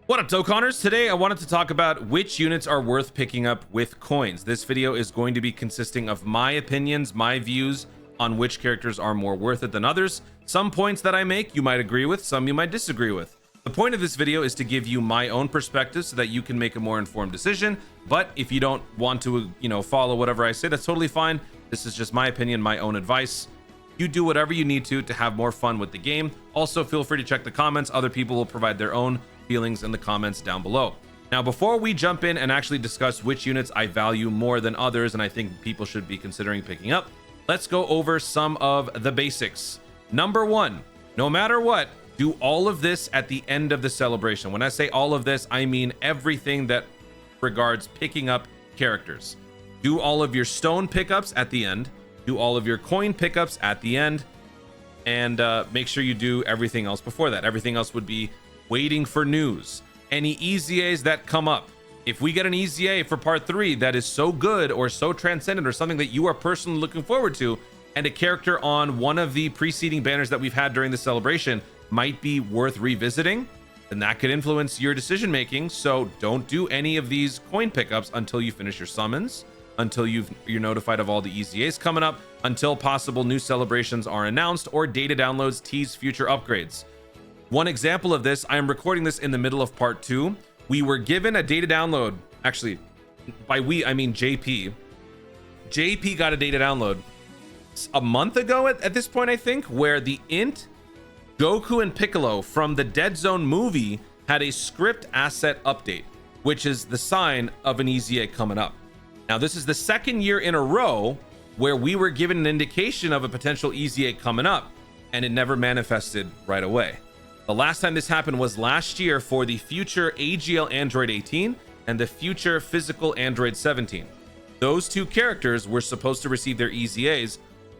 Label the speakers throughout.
Speaker 1: What up, Dokkanners? Today I wanted to talk about which units are worth picking up with coins. This video is going to be consisting of my opinions, my views on which characters are more worth it than others. Some points that I make you might agree with, some you might disagree with. The point of this video is to give you my own perspective so that you can make a more informed decision. But if you don't want to, follow whatever I say, that's totally fine. This is just my opinion, my own advice. You do whatever you need to have more fun with the game. Also, feel free to check the comments. Other people will provide their own feelings in the comments down below. Now, before we jump in and actually discuss which units I value more than others and I think people should be considering picking up, let's go over some of the basics. Number one, no matter what, do all of this at the end of the celebration. When I say all of this, I mean everything that regards picking up characters. Do all of your stone pickups at the end, do all of your coin pickups at the end, and make sure you do everything else before that. Everything else would be waiting for news, any EZAs that come up. If we get an EZA for part 3 that is so good or so transcendent or something that you are personally looking forward to, and a character on one of the preceding banners that we've had during the celebration might be worth revisiting, then that could influence your decision making. So don't do any of these coin pickups until you finish your summons, until you're notified of all the EZAs coming up, until possible new celebrations are announced or data downloads tease future upgrades. One example of this, I am recording this in the middle of part 2. We were given a data download. Actually, by we, I mean JP. JP got a data download a month ago at this point, I think, where the int Goku and Piccolo from the Dead Zone movie had a script asset update, which is the sign of an EZA coming up. Now, this is the second year in a row where we were given an indication of a potential EZA coming up, and it never manifested right away. The last time this happened was last year for the future AGL Android 18 and the future physical Android 17. Those two characters were supposed to receive their EZAs,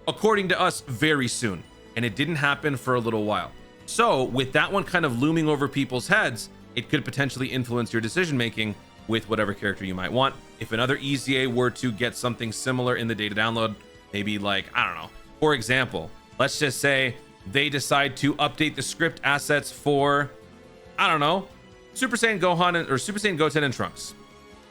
Speaker 1: according to us, very soon, and it didn't happen for a little while. So with that one kind of looming over people's heads, it could potentially influence your decision making with whatever character you might want. If another EZA were to get something similar in the data download, maybe like, I don't know, for example, let's just say they decide to update the script assets for, I don't know, Super Saiyan Gohan or Super Saiyan Goten and Trunks.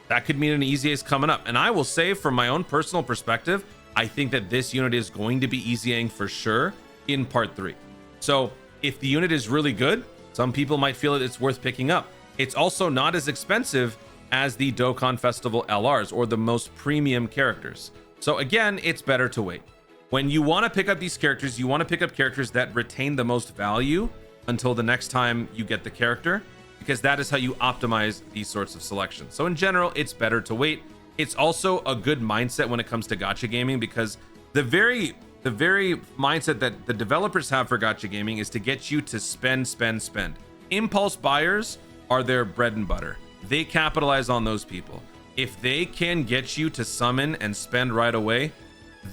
Speaker 1: That could mean an EZA is coming up. And I will say, from my own personal perspective, I think that this unit is going to be EZAing for sure in part 3. So if the unit is really good, some people might feel that it's worth picking up. It's also not as expensive as the Dokkan Festival LRs or the most premium characters. So again, it's better to wait. When you want to pick up these characters, you want to pick up characters that retain the most value until the next time you get the character, because that is how you optimize these sorts of selections. So in general, it's better to wait. It's also a good mindset when it comes to gacha gaming, because the very mindset that the developers have for gacha gaming is to get you to spend. Impulse buyers are their bread and butter. They capitalize on those people. If they can get you to summon and spend right away,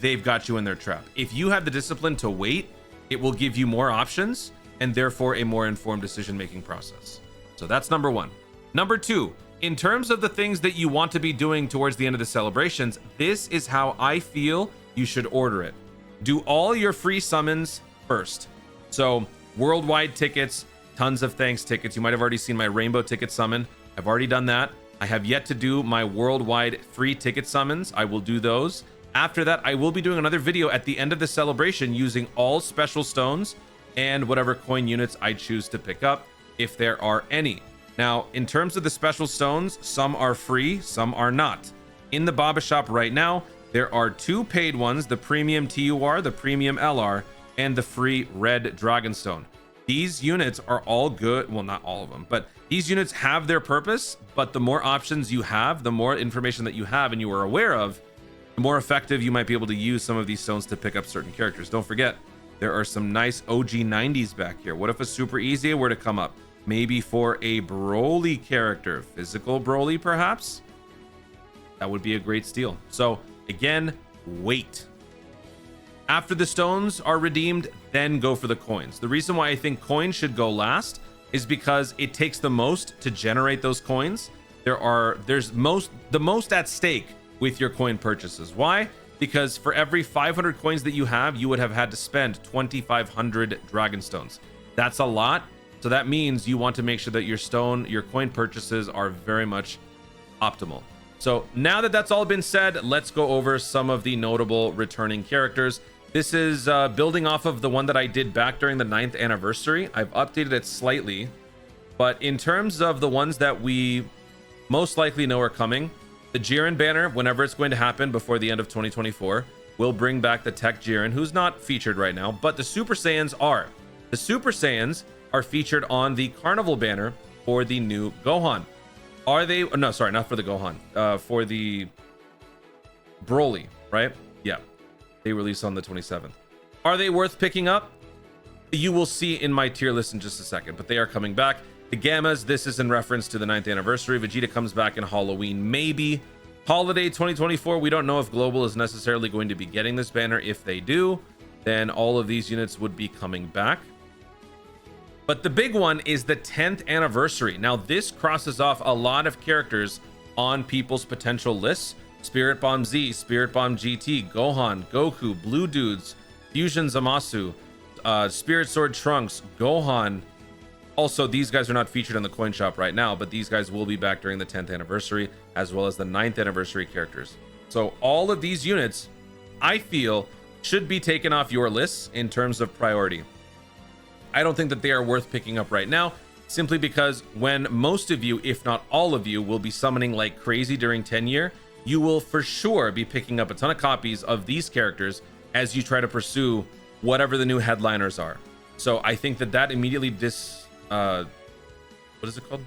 Speaker 1: they've got you in their trap. If you have the discipline to wait, it will give you more options and therefore a more informed decision-making process. So that's number one. Number two, in terms of the things that you want to be doing towards the end of the celebrations, this is how I feel you should order it. Do all your free summons first. So worldwide tickets, tons of thanks tickets. You might have already seen my rainbow ticket summon. I've already done that. I have yet to do my worldwide free ticket summons. I will do those. After that, I will be doing another video at the end of the celebration using all special stones and whatever coin units I choose to pick up, if there are any. Now, in terms of the special stones, some are free, some are not. In the Baba shop right now, there are 2 paid ones, the premium TUR, the premium LR, and the free red Dragonstone. These units are all good. Well, not all of them, but these units have their purpose, but the more options you have, the more information that you have and you are aware of, the more effective you might be able to use some of these stones to pick up certain characters. Don't forget, there are some nice OG 90s back here. What if a super easy were to come up? Maybe for a Broly character, physical Broly perhaps? That would be a great steal. So again, wait. After the stones are redeemed, then go for the coins. The reason why I think coins should go last is because it takes the most to generate those coins. There's the most at stake with your coin purchases. Why? Because for every 500 coins that you have, you would have had to spend 2,500 Dragonstones. That's a lot. So that means you want to make sure that your coin purchases are very much optimal. So now that that's all been said, let's go over some of the notable returning characters. This is building off of the one that I did back during the 9th anniversary. I've updated it slightly, but in terms of the ones that we most likely know are coming, the Jiren banner, whenever it's going to happen before the end of 2024, will bring back the Tech Jiren, who's not featured right now, but the Super Saiyans are. The Super Saiyans are featured on the Carnival banner for the new Gohan. Are they? No, sorry, not for the Gohan. For the Broly, right? Yeah, they release on the 27th. Are they worth picking up? You will see in my tier list in just a second, but they are coming back. The Gammas, this is in reference to the 9th anniversary. Vegeta comes back in Halloween, maybe. Holiday 2024, we don't know if Global is necessarily going to be getting this banner. If they do, then all of these units would be coming back. But the big one is the 10th anniversary. Now, this crosses off a lot of characters on people's potential lists. Spirit Bomb Z, Spirit Bomb GT, Gohan, Goku, Blue Dudes, Fusion Zamasu, Spirit Sword Trunks, Gohan. Also, these guys are not featured in the coin shop right now, but these guys will be back during the 10th anniversary, as well as the 9th anniversary characters. So all of these units, I feel, should be taken off your lists in terms of priority. I don't think that they are worth picking up right now, simply because when most of you, if not all of you, will be summoning like crazy during 10 year, you will for sure be picking up a ton of copies of these characters as you try to pursue whatever the new headliners are. So I think that immediately what is it called?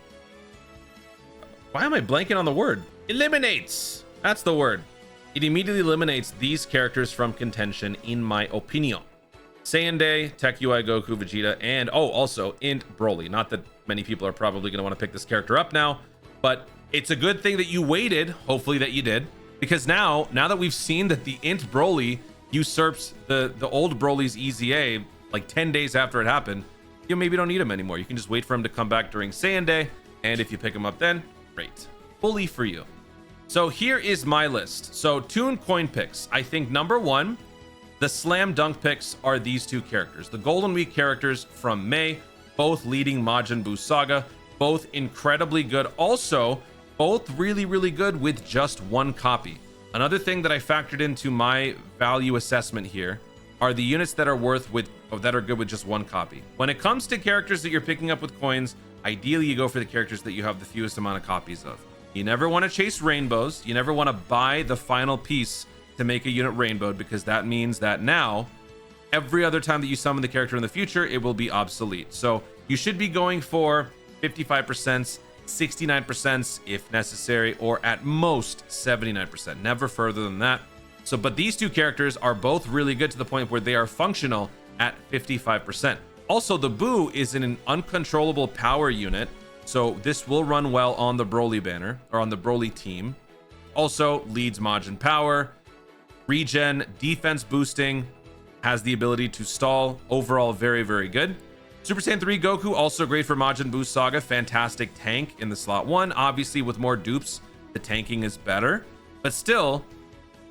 Speaker 1: Why am I blanking on the word? Eliminates. That's the word. It immediately eliminates these characters from contention, in my opinion. Saiyan Day, Tech UI Goku, Vegeta, and also Int Broly. Not that many people are probably going to want to pick this character up now, but it's a good thing that you waited. Hopefully that you did, because now that we've seen that the Int Broly usurps the old Broly's EZA like 10 days after it happened, you maybe don't need him anymore. You can just wait for him to come back during Saiyan Day, and if you pick him up then, great. Fully for you. So here is my list. So Toon coin picks. I think number one, the slam dunk picks are these two characters. The Golden Week characters from May, both leading Majin Buu Saga, both incredibly good. Also, both really, really good with just one copy. Another thing that I factored into my value assessment here are the units that are good with just one copy. When it comes to characters that you're picking up with coins, ideally you go for the characters that you have the fewest amount of copies of. You never want to chase rainbows. You never want to buy the final piece to make a unit rainbowed, because that means that now every other time that you summon the character in the future, it will be obsolete. So you should be going for 55%, 69% if necessary, or at most 79%, never further than that. So, but these two characters are both really good to the point where they are functional at 55%. Also, the Buu is in an uncontrollable power unit, so this will run well on the Broly banner, or on the Broly team. Also leads Majin power, regen, defense boosting, has the ability to stall. Overall, very, very good. Super Saiyan 3 Goku, also great for Majin Buu Saga. Fantastic tank in the slot 1. Obviously, with more dupes, the tanking is better, but still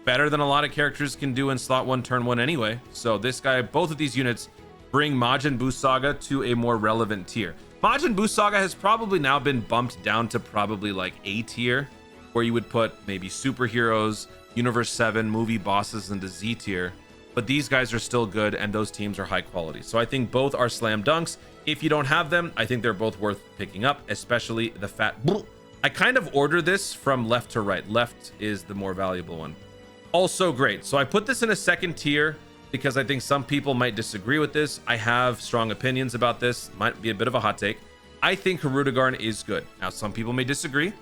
Speaker 1: better than a lot of characters can do in slot 1, turn 1 anyway. So this guy, both of these units bring Majin Buu Saga to a more relevant tier. Majin Buu Saga has probably now been bumped down to probably like A tier, where you would put maybe superheroes, Universe 7, movie bosses into Z tier. But these guys are still good, and those teams are high quality. So I think both are slam dunks. If you don't have them, I think they're both worth picking up, especially the fat. I kind of order this from left to right. Left is the more valuable one. Also great. So I put this in a second tier because I think some people might disagree with this. I have strong opinions about this. Might be a bit of a hot take. I think Herud Garn is good. Now, some people may disagree.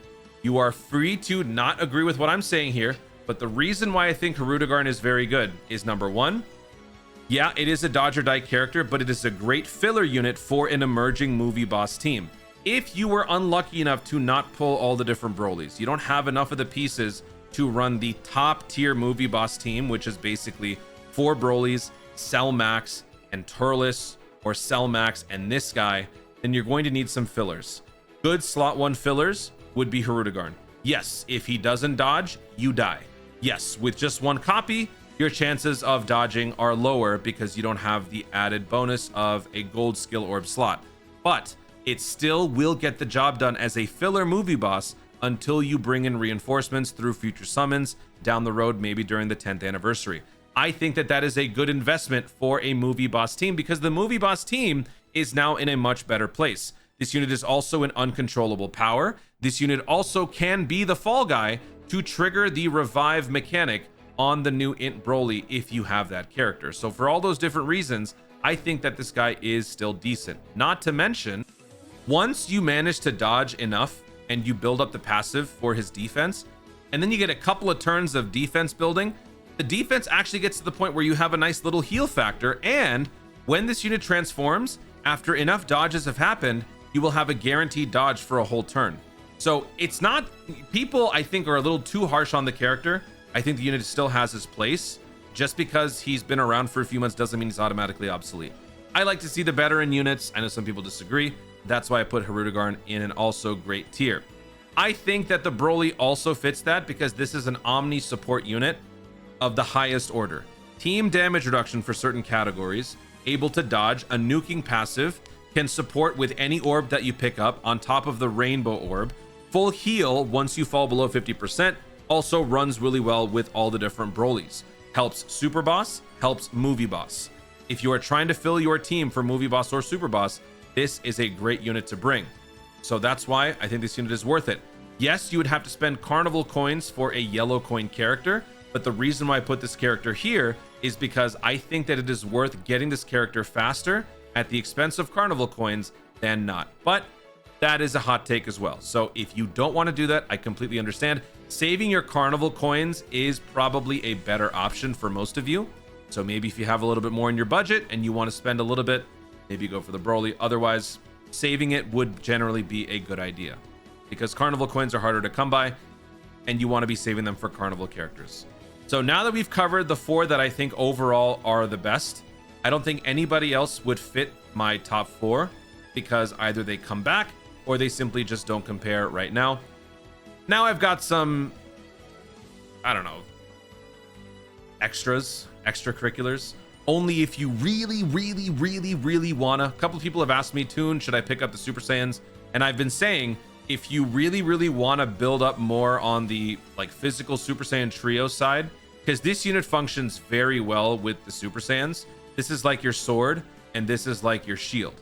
Speaker 1: You are free to not agree with what I'm saying here. But the reason why I think Herud Garn is very good is, number one, yeah, it is a dodge or die character, but it is a great filler unit for an emerging movie boss team. If you were unlucky enough to not pull all the different Brolys, you don't have enough of the pieces to run the top tier movie boss team, which is basically 4 Brolys, Cell Max, and Turles, or Cell Max and this guy, then you're going to need some fillers. Good slot 1 fillers would be Herud Garn. Yes, if he doesn't dodge, you die. Yes, with just one copy, your chances of dodging are lower because you don't have the added bonus of a gold skill orb slot. but it still will get the job done as a filler movie boss until you bring in reinforcements through future summons down the road, maybe during the 10th anniversary. I think that that is a good investment for a movie boss team because the movie boss team is now in a much better place. This unit is also an uncontrollable power. This unit also can be the fall guy to trigger the revive mechanic on the new Int Broly if you have that character. So for all those different reasons, I think that this guy is still decent. Not to mention, once you manage to dodge enough and you build up the passive for his defense, and then you get a couple of turns of defense building, the defense actually gets to the point where you have a nice little heal factor. And when this unit transforms, after enough dodges have happened, you will have a guaranteed dodge for a whole turn. So it's not, people I think are a little too harsh on the character. I think the unit still has his place. Just because he's been around for a few months doesn't mean he's automatically obsolete. I like to see the veteran units. I know some people disagree. That's why I put Herud Garn in an also great tier. I think that the Broly also fits that because this is an Omni support unit of the highest order. Team damage reduction for certain categories, able to dodge, a nuking passive, can support with any orb that you pick up on top of the rainbow orb, full heal once you fall below 50%, also runs really well with all the different Brolys. Helps Super Boss, helps Movie Boss. If you are trying to fill your team for Movie Boss or Super Boss, this is a great unit to bring. So that's why I think this unit is worth it. Yes, you would have to spend carnival coins for a yellow coin character, but the reason why I put this character here is because I think that it is worth getting this character faster at the expense of carnival coins than not. But that is a hot take as well. So if you don't want to do that, I completely understand. Saving your carnival coins is probably a better option for most of you. So maybe if you have a little bit more in your budget and you want to spend a little bit, maybe go for the Broly. Otherwise, saving it would generally be a good idea because carnival coins are harder to come by and you want to be saving them for carnival characters. So now that we've covered the 4 that I think overall are the best, I don't think anybody else would fit my top 4 because either they come back or they simply just don't compare right now. Now I've got some, I don't know, extracurriculars. Only if you really wanna. A couple of people have asked me, Toon, should I pick up the Super Saiyans? And I've been saying, if you really wanna build up more on the like physical Super Saiyan trio side, because this unit functions very well with the Super Saiyans. This is like your sword and this is like your shield.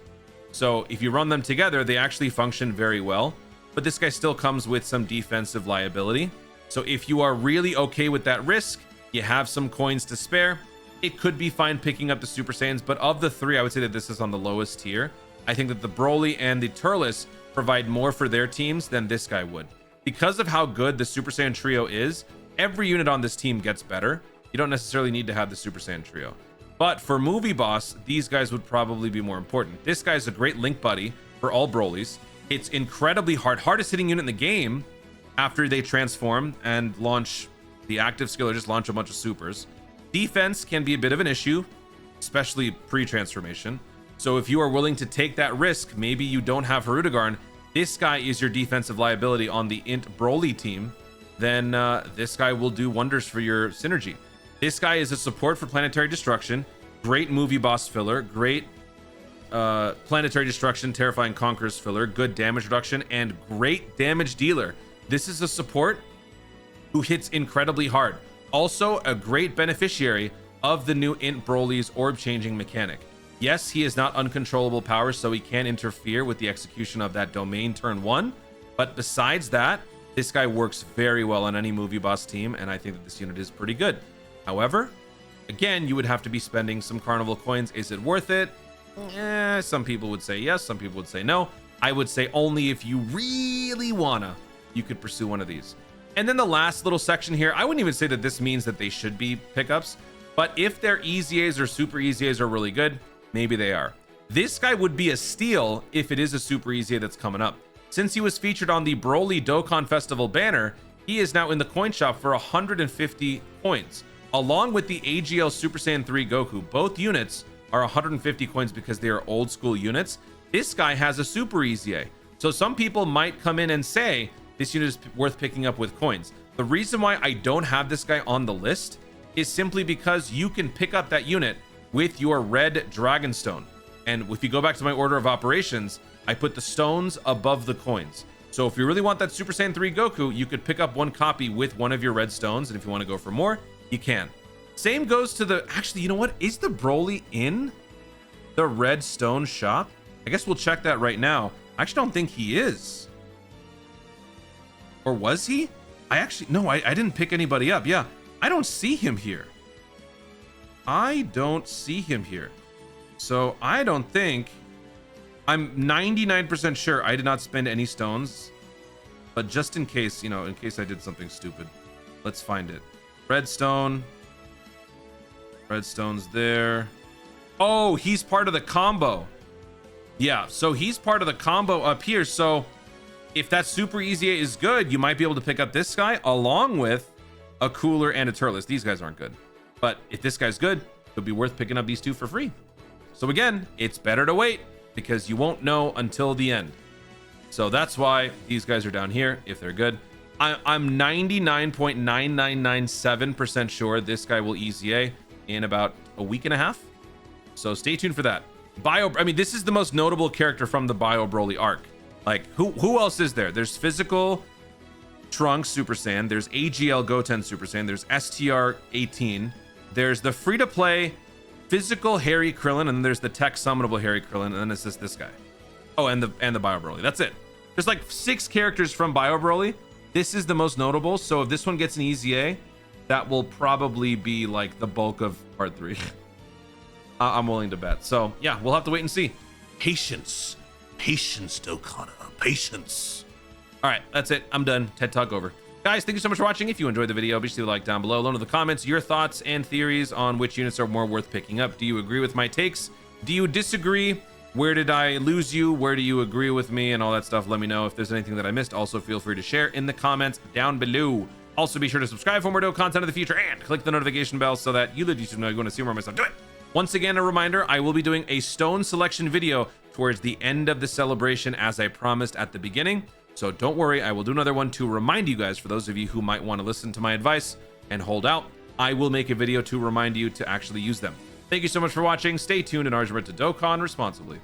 Speaker 1: So if you run them together, they actually function very well, but this guy still comes with some defensive liability. So if you are really okay with that risk, you have some coins to spare, it could be fine picking up the Super Saiyans. But of the 3, I would say that this is on the lowest tier. I think that the Broly and the Turles provide more for their teams than this guy would. Because of how good the Super Saiyan trio is, every unit on this team gets better. You don't necessarily need to have the Super Saiyan trio. But for Movie Boss, these guys would probably be more important. This guy's a great link buddy for all Brolys. It's incredibly hardest hitting unit in the game after they transform and launch the active skill or just launch a bunch of supers. Defense can be a bit of an issue, especially pre-transformation. So if you are willing to take that risk, maybe you don't have Herud Garn, this guy is your defensive liability on the Int Broly team, then this guy will do wonders for your synergy. This guy is a support for planetary destruction, great movie boss filler, great planetary destruction, terrifying conquerors filler, good damage reduction, and great damage dealer. This is a support who hits incredibly hard. Also a great beneficiary of the new Int Broly's orb changing mechanic. Yes, he is not uncontrollable power, so he can interfere with the execution of that domain turn 1. But besides that, this guy works very well on any movie boss team, and I think that this unit is pretty good. However, again, you would have to be spending some carnival coins. Is it worth it? Some people would say yes, some people would say no. I would say only if you really wanna, you could pursue one of these. And then the last little section here, I wouldn't even say that this means that they should be pickups, but if their EZAs or super EZAs are really good, maybe they are. This guy would be a steal if it is a super EZA that's coming up. Since he was featured on the Broly Dokkan Festival banner, he is now in the coin shop for 150 coins. Along with the AGL Super Saiyan 3 Goku, both units are 150 coins because they are old school units. This guy has a super EZA. So some people might come in and say, this unit is worth picking up with coins. The reason why I don't have this guy on the list is simply because you can pick up that unit with your red Dragonstone. And if you go back to my order of operations, I put the stones above the coins. So if you really want that Super Saiyan 3 Goku, you could pick up one copy with one of your red stones, and if you want to go for more, you can. Same goes to the, actually, you know what? Is the Broly in the red stone shop? I guess we'll check that right now. I actually don't think he is. Or was he? No, I didn't pick anybody up. Yeah, I don't see him here. I don't see him here. So I don't think, I'm 99% sure I did not spend any stones, but just in case, you know, in case I did something stupid, let's find it. Redstone's there. Oh, he's part of the combo. Yeah, so he's part of the combo up here. So if that Super Easy 8 is good, you might be able to pick up this guy along with a Cooler and a Turles. These guys aren't good, but if this guy's good, it'll be worth picking up these two for free. So again, it's better to wait because you won't know until the end. So that's why these guys are down here if they're good. I'm 99.9997% sure this guy will Easy A in about a week and a half. So stay tuned for that. I mean, this is the most notable character from the Bio Broly arc. Like, who else is there? There's Physical Trunks Super Saiyan. There's AGL Goten Super Saiyan. There's STR 18. There's the free-to-play Physical Harry Krillin, and then there's the Tech Summonable Harry Krillin, and then it's just this guy. Oh, and the Bio Broly. That's it. There's like 6 characters from Bio Broly. This is the most notable. So if this one gets an Easy A, that will probably be like the bulk of part 3. I'm willing to bet. So yeah, we'll have to wait and see. Patience, Dokkan, patience. All right, that's it. I'm done. TED Talk over. Guys, thank you so much for watching. If you enjoyed the video, be sure to like down below. Let me know in the comments your thoughts and theories on which units are more worth picking up. Do you agree with my takes? Do you disagree? Where did I lose you? Where do you agree with me and all that stuff? Let me know if there's anything that I missed. Also, feel free to share in the comments down below. Also, be sure to subscribe for more dope content in the future and click the notification bell so that you let YouTube know you want to see more of my stuff. Do it. Once again, a reminder, I will be doing a stone selection video towards the end of the celebration as I promised at the beginning. So don't worry, I will do another one to remind you guys, for those of you who might want to listen to my advice and hold out, I will make a video to remind you to actually use them. Thank you so much for watching. Stay tuned and remember to Dokkan responsibly.